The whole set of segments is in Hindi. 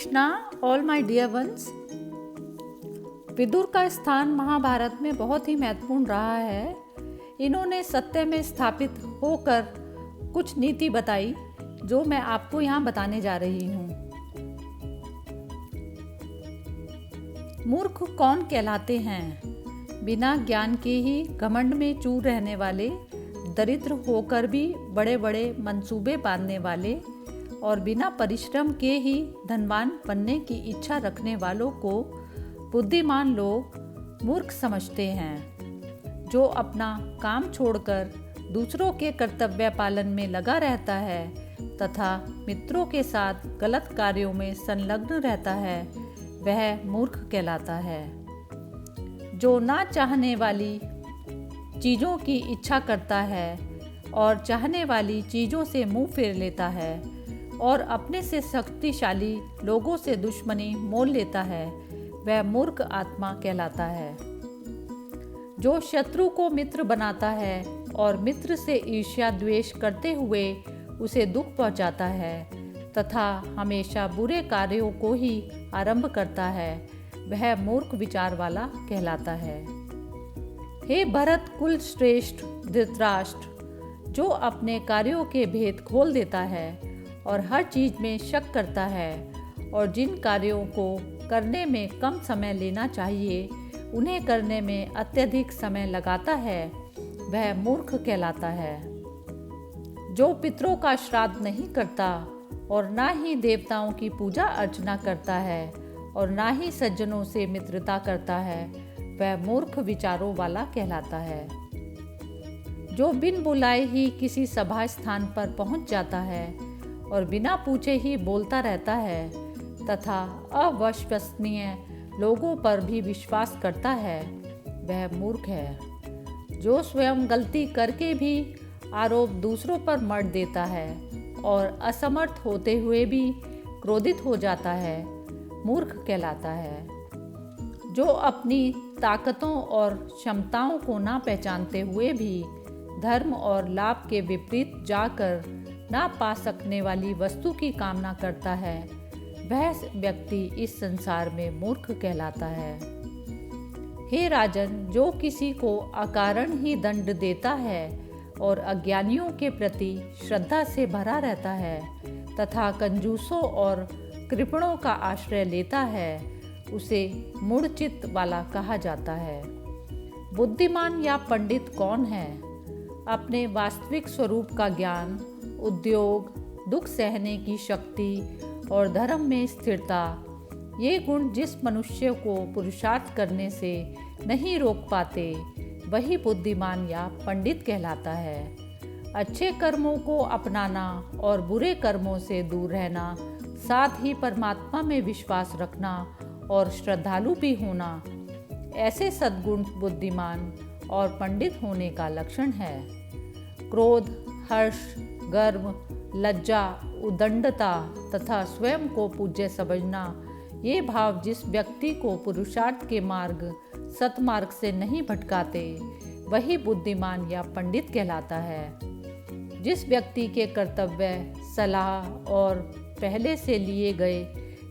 Krishna, all my dear ones. Vidur का स्थान महाभारत में बहुत ही महत्वपूर्ण रहा है। इन्होंने सत्य में स्थापित होकर कुछ नीति बताई जो मैं आपको यहाँ बताने जा रही हूँ। मूर्ख कौन कहलाते हैं? बिना ज्ञान के ही घमंड में चूर रहने वाले, दरिद्र होकर भी बड़े बड़े मंसूबे बांधने वाले और बिना परिश्रम के ही धनवान बनने की इच्छा रखने वालों को बुद्धिमान लोग मूर्ख समझते हैं। जो अपना काम छोड़कर दूसरों के कर्तव्य पालन में लगा रहता है तथा मित्रों के साथ गलत कार्यों में संलग्न रहता है, वह मूर्ख कहलाता है। जो ना चाहने वाली चीज़ों की इच्छा करता है और चाहने वाली चीज़ों से मुंह फेर लेता है और अपने से शक्तिशाली लोगों से दुश्मनी मोल लेता है, वह मूर्ख आत्मा कहलाता है। जो शत्रु को मित्र बनाता है और मित्र से ईर्ष्या द्वेष करते हुए उसे दुख पहुंचाता है तथा हमेशा बुरे कार्यों को ही आरंभ करता है, वह मूर्ख विचार वाला कहलाता है। हे भरत कुल श्रेष्ठ धृतराष्ट्र, जो अपने कार्यों के भेद खोल देता है और हर चीज़ में शक करता है और जिन कार्यों को करने में कम समय लेना चाहिए उन्हें करने में अत्यधिक समय लगाता है, वह मूर्ख कहलाता है। जो पितरों का श्राद्ध नहीं करता और ना ही देवताओं की पूजा अर्चना करता है और ना ही सज्जनों से मित्रता करता है, वह मूर्ख विचारों वाला कहलाता है। जो बिन बुलाए ही किसी सभा स्थान पर पहुंच जाता है और बिना पूछे ही बोलता रहता है तथा अविश्वसनीय लोगों पर भी विश्वास करता है, वह मूर्ख है। जो स्वयं गलती करके भी आरोप दूसरों पर मढ़ देता है और असमर्थ होते हुए भी क्रोधित हो जाता है, मूर्ख कहलाता है। जो अपनी ताकतों और क्षमताओं को ना पहचानते हुए भी धर्म और लाभ के विपरीत जाकर ना पा सकने वाली वस्तु की कामना करता है, वह व्यक्ति इस संसार में मूर्ख कहलाता है। हे राजन, जो किसी को अकारण ही दंड देता है और अज्ञानियों के प्रति श्रद्धा से भरा रहता है तथा कंजूसों और कृपणों का आश्रय लेता है, उसे मूढ़चित्त वाला कहा जाता है। बुद्धिमान या पंडित कौन है? अपने वास्तविक स्वरूप का ज्ञान, उद्योग, दुख सहने की शक्ति और धर्म में स्थिरता, ये गुण जिस मनुष्य को पुरुषार्थ करने से नहीं रोक पाते, वही बुद्धिमान या पंडित कहलाता है। अच्छे कर्मों को अपनाना और बुरे कर्मों से दूर रहना, साथ ही परमात्मा में विश्वास रखना और श्रद्धालु भी होना, ऐसे सद्गुण बुद्धिमान और पंडित होने का लक्षण है। क्रोध, हर्ष, गर्व, लज्जा, उदंडता तथा स्वयं को पूज्य समझना, ये भाव जिस व्यक्ति को पुरुषार्थ के मार्ग सतमार्ग से नहीं भटकाते, वही बुद्धिमान या पंडित कहलाता है। जिस व्यक्ति के कर्तव्य, सलाह और पहले से लिए गए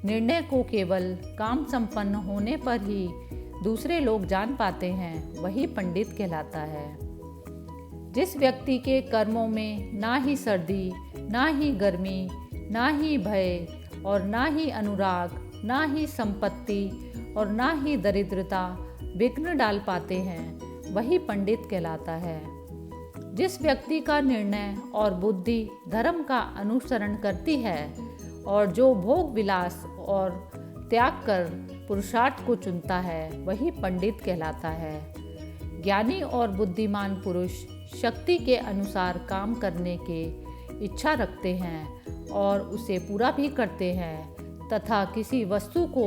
निर्णय को केवल काम संपन्न होने पर ही दूसरे लोग जान पाते हैं, वही पंडित कहलाता है। जिस व्यक्ति के कर्मों में ना ही सर्दी, ना ही गर्मी, ना ही भय और ना ही अनुराग, ना ही संपत्ति और ना ही दरिद्रता विघ्न डाल पाते हैं, वही पंडित कहलाता है। जिस व्यक्ति का निर्णय और बुद्धि धर्म का अनुसरण करती है और जो भोग विलास और त्याग कर पुरुषार्थ को चुनता है, वही पंडित कहलाता है। ज्ञानी और बुद्धिमान पुरुष शक्ति के अनुसार काम करने के इच्छा रखते हैं और उसे पूरा भी करते हैं तथा किसी वस्तु को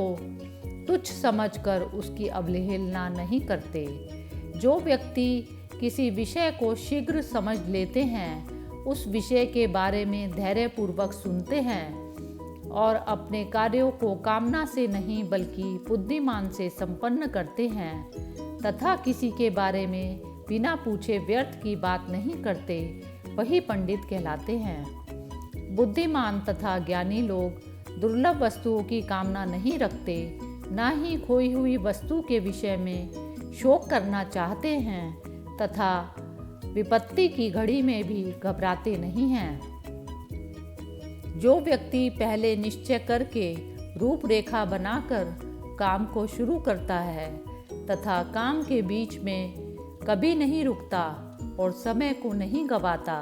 तुच्छ समझकर उसकी अवहेलना नहीं करते। जो व्यक्ति किसी विषय को शीघ्र समझ लेते हैं, उस विषय के बारे में धैर्यपूर्वक सुनते हैं और अपने कार्यों को कामना से नहीं बल्कि बुद्धिमान से संपन्न करते हैं तथा किसी के बारे में बिना पूछे व्यर्थ की बात नहीं करते, वही पंडित कहलाते हैं। बुद्धिमान तथा ज्ञानी लोग दुर्लभ वस्तुओं की कामना नहीं रखते, ना ही खोई हुई वस्तु के विषय में शोक करना चाहते हैं तथा विपत्ति की घड़ी में भी घबराते नहीं हैं। जो व्यक्ति पहले निश्चय करके रूपरेखा बनाकर काम को शुरू करता है तथा काम के बीच में कभी नहीं रुकता और समय को नहीं गंवाता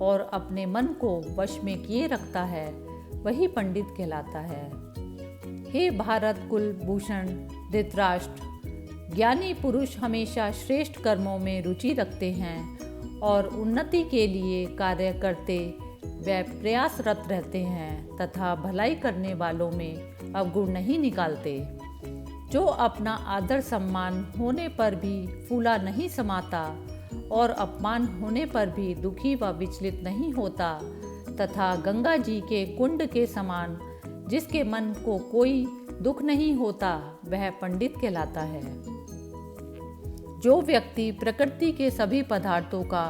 और अपने मन को वश में किए रखता है, वही पंडित कहलाता है। हे भारत कुल भूषण धृतराष्ट्र, ज्ञानी पुरुष हमेशा श्रेष्ठ कर्मों में रुचि रखते हैं और उन्नति के लिए कार्य करते व प्रयासरत रहते हैं तथा भलाई करने वालों में अवगुण नहीं निकालते। जो अपना आदर सम्मान होने पर भी फूला नहीं समाता और अपमान होने पर भी दुखी व विचलित नहीं होता तथा गंगा जी के कुंड के समान जिसके मन को कोई दुख नहीं होता, वह पंडित कहलाता है। जो व्यक्ति प्रकृति के सभी पदार्थों का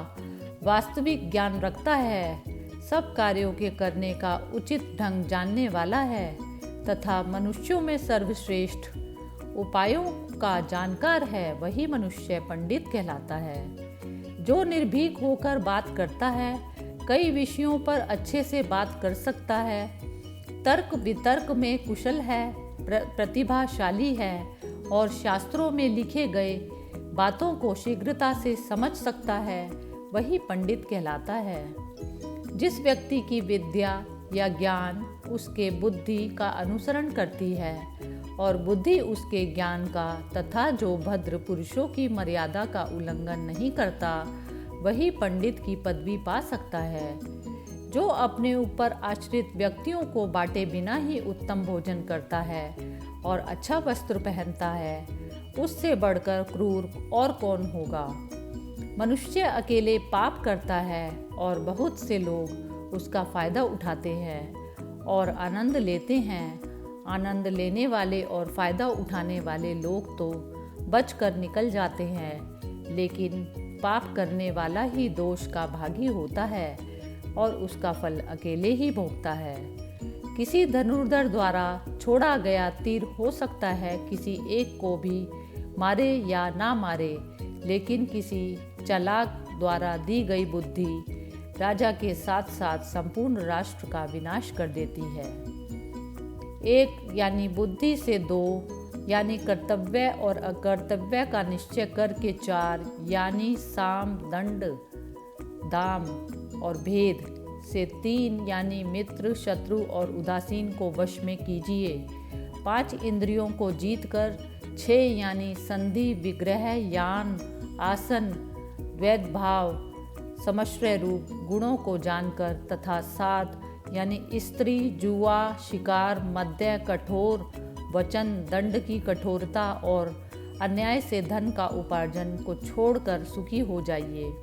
वास्तविक ज्ञान रखता है, सब कार्यों के करने का उचित ढंग जानने वाला है तथा मनुष्यों में सर्वश्रेष्ठ उपायों का जानकार है, वही मनुष्य पंडित कहलाता है। जो निर्भीक होकर बात करता है, कई विषयों पर अच्छे से बात कर सकता है, तर्क वितर्क में कुशल है, प्रतिभाशाली है और शास्त्रों में लिखे गए बातों को शीघ्रता से समझ सकता है, वही पंडित कहलाता है। जिस व्यक्ति की विद्या या ज्ञान उसके बुद्धि का अनुसरण करती है और बुद्धि उसके ज्ञान का तथा जो भद्र पुरुषों की मर्यादा का उल्लंघन नहीं करता, वही पंडित की पदवी पा सकता है। जो अपने ऊपर आश्रित व्यक्तियों को बांटे बिना ही उत्तम भोजन करता है और अच्छा वस्त्र पहनता है, उससे बढ़कर क्रूर और कौन होगा। मनुष्य अकेले पाप करता है और बहुत से लोग उसका फायदा उठाते हैं और आनंद लेते हैं। आनंद लेने वाले और फायदा उठाने वाले लोग तो बचकर निकल जाते हैं, लेकिन पाप करने वाला ही दोष का भागी होता है और उसका फल अकेले ही भोगता है। किसी धनुर्धर द्वारा छोड़ा गया तीर हो सकता है किसी एक को भी मारे या ना मारे, लेकिन किसी चालाक द्वारा दी गई बुद्धि राजा के साथ साथ संपूर्ण राष्ट्र का विनाश कर देती है। एक यानी बुद्धि से दो यानी कर्तव्य और अकर्तव्य का निश्चय करके चार यानी साम दंड दाम और भेद से तीन यानी मित्र शत्रु और उदासीन को वश में कीजिए। 5 इंद्रियों को जीतकर 6 यानी संधि विग्रह यान आसन वैध भाव समश्रय रूप गुणों को जानकर तथा 7 यानी स्त्री जुआ शिकार मद्य कठोर वचन दंड की कठोरता और अन्याय से धन का उपार्जन को छोड़कर सुखी हो जाइए।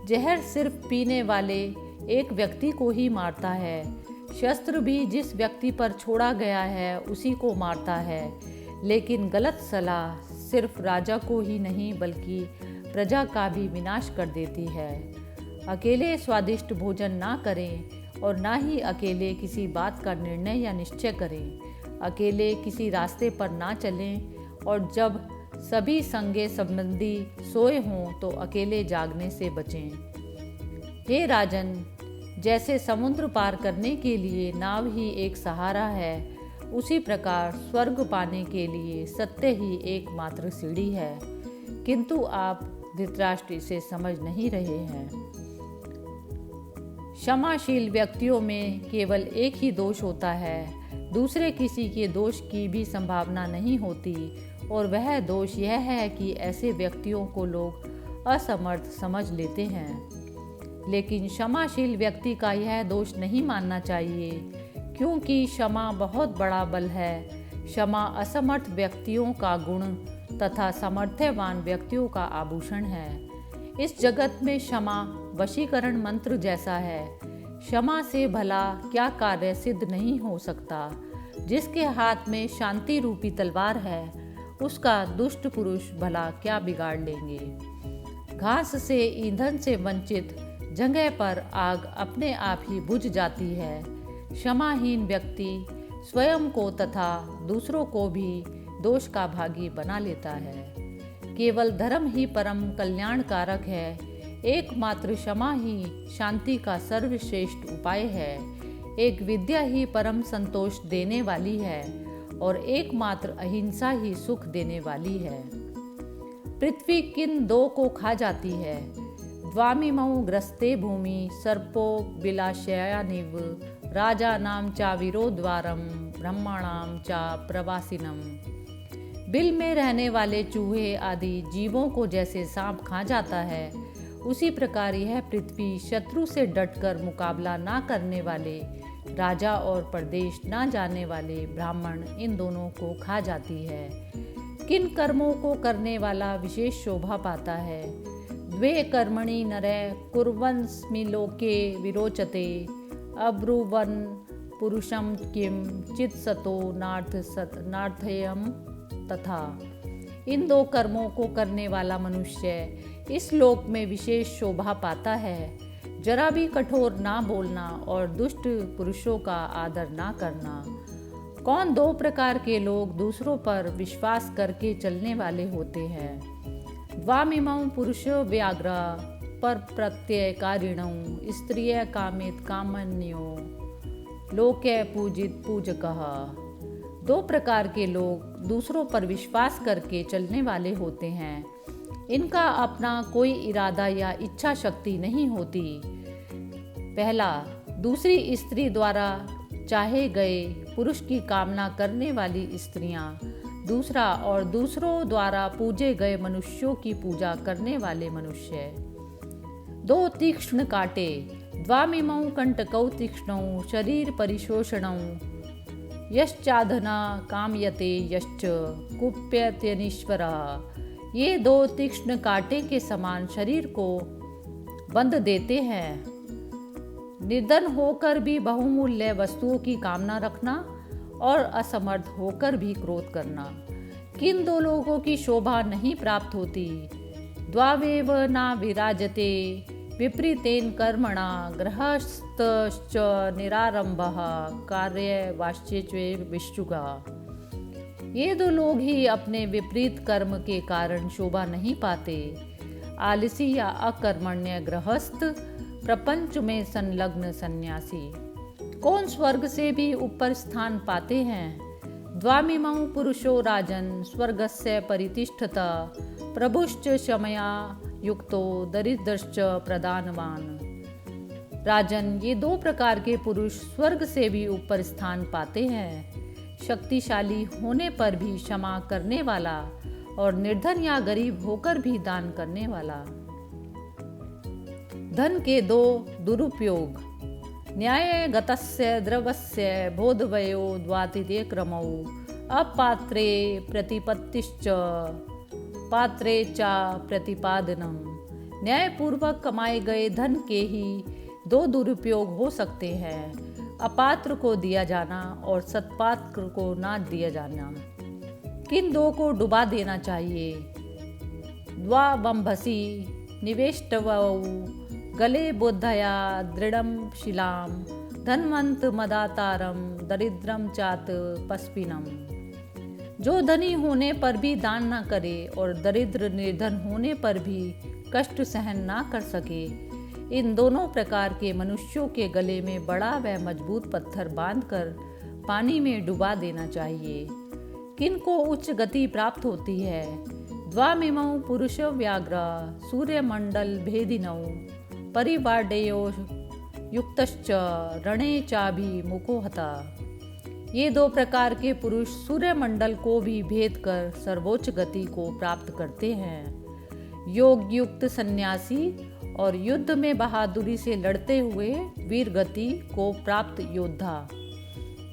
जहर सिर्फ पीने वाले एक व्यक्ति को ही मारता है, शस्त्र भी जिस व्यक्ति पर छोड़ा गया है उसी को मारता है, लेकिन गलत सलाह सिर्फ राजा को ही नहीं बल्कि प्रजा का भी विनाश कर देती है। अकेले स्वादिष्ट भोजन ना करें और ना ही अकेले किसी बात का निर्णय या निश्चय करें। अकेले किसी रास्ते पर ना चलें और जब सभी संगे संबंधी सोए हों तो अकेले जागने से बचें। हे राजन, जैसे समुद्र पार करने के लिए नाव ही एक सहारा है, उसी प्रकार स्वर्ग पाने के लिए सत्य ही एकमात्र सीढ़ी है, किंतु आप धृतराष्ट्र इसे समझ नहीं रहे हैं। क्षमाशील व्यक्तियों में केवल एक ही दोष होता है, दूसरे किसी के दोष की भी संभावना नहीं होती, और वह दोष यह है कि ऐसे व्यक्तियों को लोग असमर्थ समझ लेते हैं। लेकिन क्षमाशील व्यक्ति का यह दोष नहीं मानना चाहिए, क्योंकि क्षमा बहुत बड़ा बल है। क्षमा असमर्थ व्यक्तियों का गुण तथा सामर्थ्यवान व्यक्तियों का आभूषण है। इस जगत में क्षमा वशीकरण मंत्र जैसा है। क्षमा से भला क्या कार्य सिद्ध नहीं हो सकता। जिसके हाथ में शांति रूपी तलवार है, उसका दुष्ट पुरुष भला क्या बिगाड़ लेंगे। घास से ईंधन से वंचित जगह पर आग अपने आप ही बुझ जाती है। क्षमाहीन व्यक्ति स्वयं को तथा दूसरों को भी दोष का भागी बना लेता है। केवल धर्म ही परम कल्याणकारक है। एकमात्र क्षमा ही शांति का सर्वश्रेष्ठ उपाय है। एक विद्या ही परम संतोष देने वाली है और एकमात्र अहिंसा ही सुख देने वाली है। पृथ्वी किन दो को खा जाती है? द्वामिमौ ग्रस्ते भूमि सर्पो विलाशयानिव राजानाम चा विरोद्वारम ब्रह्माणाम चा प्रवासिनम। बिल में रहने वाले चूहे आदि जीवों को जैसे सांप खा जाता है, उसी प्रकार यह पृथ्वी शत्रु से डटकर मुकाबला ना करने वाले राजा और प्रदेश ना जाने वाले ब्राह्मण इन दोनों को खा जाती है। किन कर्मों को करने वाला विशेष शोभा पाता है? द्वे कर्मणि नरे कुर्वन्स्मि लोके विरोचते अब्रुवन् पुरुषं किम चित्सतो नार्थयम् तथा। इन दो कर्मों को करने वाला मनुष्य इस लोक में विशेष शोभा पाता है। जरा भी कठोर ना बोलना और दुष्ट पुरुषों का आदर ना करना। कौन दो प्रकार के लोग दूसरों पर विश्वास करके चलने वाले होते हैं? द्वामिमौ पुरुषो व्याघ्र पर प्रत्ययकारिणौ स्त्रिय कामित कामन्यो लोके पूजित पूजकः। दो प्रकार के लोग दूसरों पर विश्वास करके चलने वाले होते हैं। इनका अपना कोई इरादा या इच्छा शक्ति नहीं होती। पहला, दूसरी स्त्री द्वारा चाहे गए पुरुष की कामना करने वाली स्त्रियां। दूसरा, और दूसरों द्वारा पूजे गए मनुष्यों की पूजा करने वाले मनुष्य। दो तीक्ष्ण कांटे द्वामिमौ कंटकौ तीक्ष्णौ शरीर परिशोषणौ यश्चाधना कामयते यश्च कुप्यत्यनीश्वरः। ये दो तीक्ष्ण कांटे के समान शरीर को बंध देते हैं। निर्धन होकर भी बहुमूल्य वस्तुओं की कामना रखना और असमर्थ होकर भी क्रोध करना। किन दो लोगों की शोभा नहीं प्राप्त होती? द्वावेव न विराजते विपरीतेन कर्मणा गृहस्थश्च निरारंभः कार्यवाच्ये विष्णुगा। ये दो लोग ही अपने विपरीत कर्म के कारण शोभा नहीं पाते। आलसी या अकर्मण्य गृहस्थ, प्रपंच में संलग्न सन्यासी। कौन स्वर्ग से भी ऊपर स्थान पाते हैं? द्वामिमौ पुरुषो राजन स्वर्गस्य परितिष्ठत प्रभुश्च क्षमया युक्तो दरिद्रश्च प्रदानवान। राजन, ये दो प्रकार के पुरुष स्वर्ग से भी ऊपर स्थान पाते हैं। शक्तिशाली होने पर भी क्षमा करने वाला और निर्धन या गरीब होकर भी दान करने वाला। धन के दो दुरुपयोग। न्यायगतस्य द्रव्यस्य बोधवयो द्वातिते क्रमौ अपात्रे प्रतिपत्तिश्च पात्रे चा प्रतिपादनम। न्यायपूर्वक कमाए गए धन के ही दो दुरुपयोग हो सकते हैं, अपात्र को दिया जाना और सत्पात्र को ना दिया जाना। किन दो को डुबा देना चाहिए? द्वावंभसी निवेष्टवौ गले बोधया दृढ़म शिलाम धनवंत मदातारम दरिद्रम चात पस्पिनम। जो धनी होने पर भी दान न करे और दरिद्र निर्धन होने पर भी कष्ट सहन ना कर सके, इन दोनों प्रकार के मनुष्यों के गले में बड़ा व मजबूत पत्थर बांधकर पानी में डुबा देना चाहिए। किनको उच्च गति प्राप्त होती है? द्वामिमौ पुरुष व्याघ्र सूर्यमंडल भेदिनौ परिवार्डेयो युक्तश्च रणे चाभि मुखो हता। ये दो प्रकार के पुरुष सूर्यमंडल को भी भेद कर सर्वोच्च गति को प्राप्त करते हैं। योग युक्त सन्यासी और युद्ध में बहादुरी से लड़ते हुए वीर गति को प्राप्त योद्धा।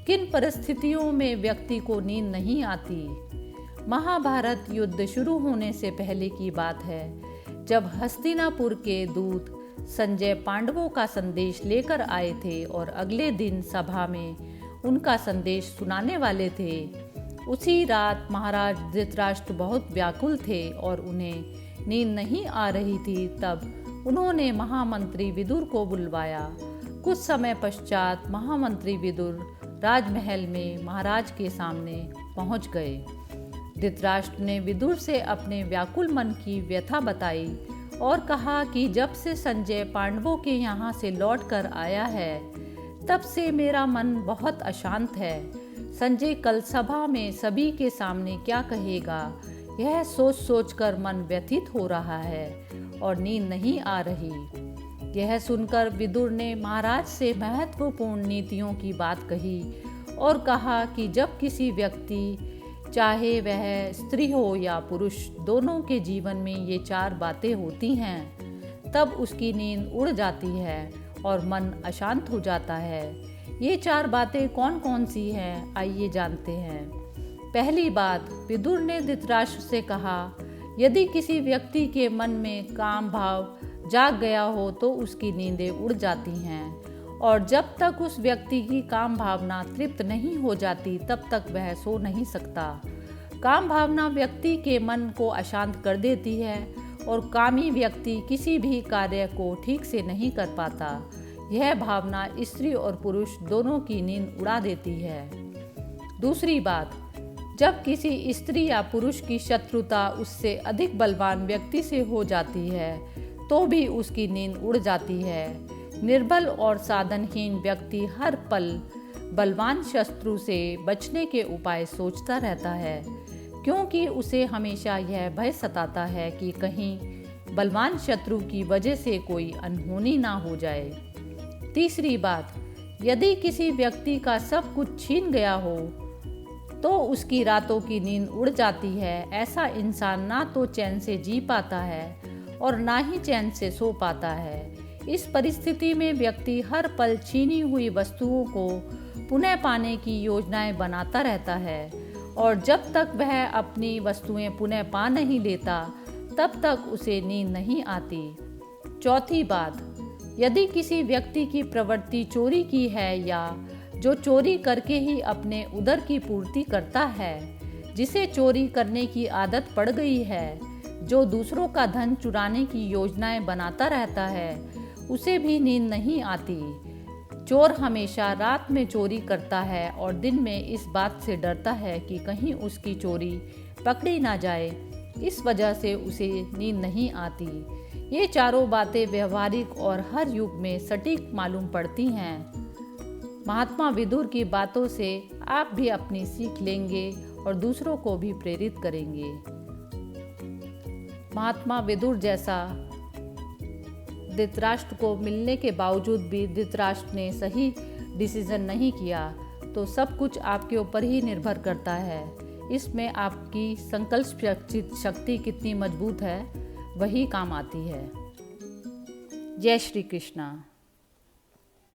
किन परिस्थितियों में व्यक्ति को नींद नहीं आती? महाभारत युद्ध शुरू होने से पहले की बात है, जब हस्तिनापुर के दूत संजय पांडवों का संदेश लेकर आए थे और अगले दिन सभा में उनका संदेश सुनाने वाले थे। उसी रात महाराज धृतराष्ट्र बहुत व्याकुल थे और उन्हें नींद नहीं आ रही थी। तब उन्होंने महामंत्री विदुर को बुलवाया। कुछ समय पश्चात महामंत्री विदुर राजमहल में महाराज के सामने पहुंच गए। धृतराष्ट्र ने विदुर से अपने व्याकुल मन की व्यथा बताई और कहा कि जब से संजय पांडवों के यहाँ से लौट कर आया है तब से मेरा मन बहुत अशांत है। संजय कल सभा में सभी के सामने क्या कहेगा, यह सोच सोच कर मन व्यथित हो रहा है और नींद नहीं आ रही। यह सुनकर विदुर ने महाराज से महत्वपूर्ण नीतियों की बात कही और कहा कि जब किसी व्यक्ति, चाहे वह स्त्री हो या पुरुष, दोनों के जीवन में ये 4 बातें होती हैं, तब उसकी नींद उड़ जाती है और मन अशांत हो जाता है। ये 4 बातें कौन कौन सी हैं, आइए जानते हैं। पहली बात, विदुर ने धृतराष्ट्र से कहा, यदि किसी व्यक्ति के मन में काम भाव जाग गया हो तो उसकी नींदें उड़ जाती हैं और जब तक उस व्यक्ति की काम भावना तृप्त नहीं हो जाती तब तक वह सो नहीं सकता। काम भावना व्यक्ति के मन को अशांत कर देती है और कामी व्यक्ति किसी भी कार्य को ठीक से नहीं कर पाता। यह भावना स्त्री और पुरुष दोनों की नींद उड़ा देती है। दूसरी बात, जब किसी स्त्री या पुरुष की शत्रुता उससे अधिक बलवान व्यक्ति से हो जाती है तो भी उसकी नींद उड़ जाती है। निर्बल और साधनहीन व्यक्ति हर पल बलवान शत्रु से बचने के उपाय सोचता रहता है, क्योंकि उसे हमेशा यह भय सताता है कि कहीं बलवान शत्रु की वजह से कोई अनहोनी ना हो जाए। तीसरी बात, यदि किसी व्यक्ति का सब कुछ छीन गया हो तो उसकी रातों की नींद उड़ जाती है। ऐसा इंसान ना तो चैन से जी पाता है और ना ही चैन से सो पाता है। इस परिस्थिति में व्यक्ति हर पल छीनी हुई वस्तुओं को पुनः पाने की योजनाएं बनाता रहता है और जब तक वह अपनी वस्तुएं पुनः पा नहीं लेता तब तक उसे नींद नहीं आती। चौथी बात, यदि किसी व्यक्ति की प्रवृत्ति चोरी की है या जो चोरी करके ही अपने उदर की पूर्ति करता है, जिसे चोरी करने की आदत पड़ गई है, जो दूसरों का धन चुराने की योजनाएं बनाता रहता है, उसे भी नींद नहीं आती। चोर हमेशा रात में चोरी करता है और दिन में इस बात से डरता है कि कहीं उसकी चोरी पकड़ी ना जाए, इस वजह से उसे नींद नहीं आती। ये चारों बातें व्यवहारिक और हर युग में सटीक मालूम पड़ती हैं। महात्मा विदुर की बातों से आप भी अपनी सीख लेंगे और दूसरों को भी प्रेरित करेंगे। महात्मा विदुर जैसा धृतराष्ट्र को मिलने के बावजूद भी धृतराष्ट्र ने सही डिसीजन नहीं किया, तो सब कुछ आपके ऊपर ही निर्भर करता है। इसमें आपकी संकल्प शक्ति कितनी मजबूत है, वही काम आती है। जय श्री कृष्णा।